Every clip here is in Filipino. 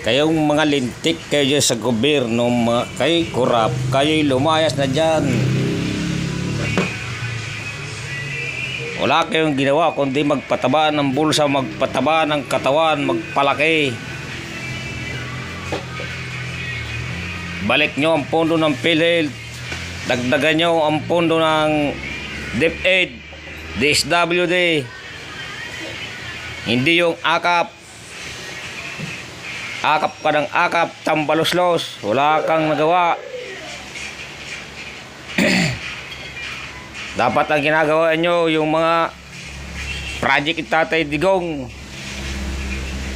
Kayong mga lintik kayo dyan sa gobyerno, kayo'y kurap, kayo'y lumayas na dyan. Wala kayong ginawa kundi magpataba ng bulsa, magpataba ng katawan, magpalaki. Balik nyo ang pondo ng PhilHealth, dagdagan nyo ang pondo ng DepEd, DSWD. Hindi yung akap ka ng akap, tambalos-los, wala kang nagawa. Dapat ang ginagawa nyo yung mga project ni Tatay Digong,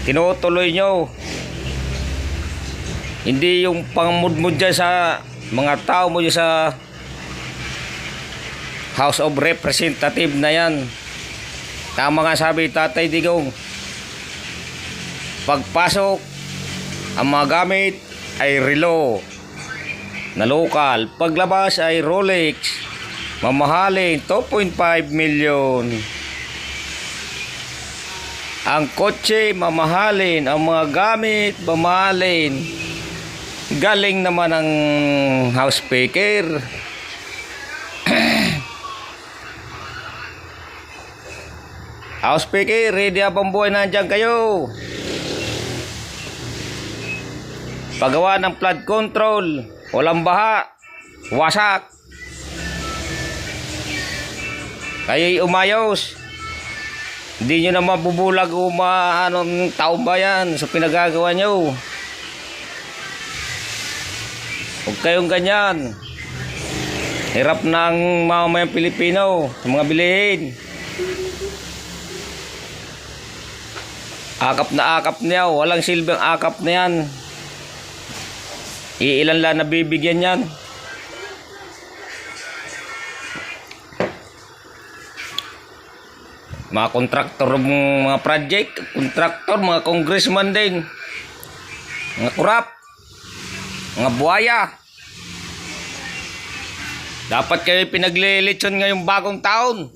tinutuloy nyo. Hindi yung pangmudmud dyan sa mga tao mo dyan sa House of Representative na yan. Tama nga sabi Tatay Digong, pagpasok ang mga gamit ay relo na lokal, paglabas ay Rolex, mamahalin 2.5 million. Ang kotse mamahalin, ang mga gamit mamahalin. Galing naman ang House Speaker. House Speaker, ready habang buhay, nandiyan kayo. Paggawa ng flood control, walang baha, wasak. Kayo'y umayos. Hindi nyo na mabubulag o anong taong bayan sa pinagagawa nyo. Huwag kayong ganyan. Hirap ng mamamayang Pilipino sa mga bilihin. Akap na niya, walang silbing akap na yan. Iilan lang nabibigyan yan. Mga kontraktor, mga project, kontraktor, mga congressman din. Mga kurap, mga buhaya. Dapat kayo pinaglilitsyon ngayong bagong taon.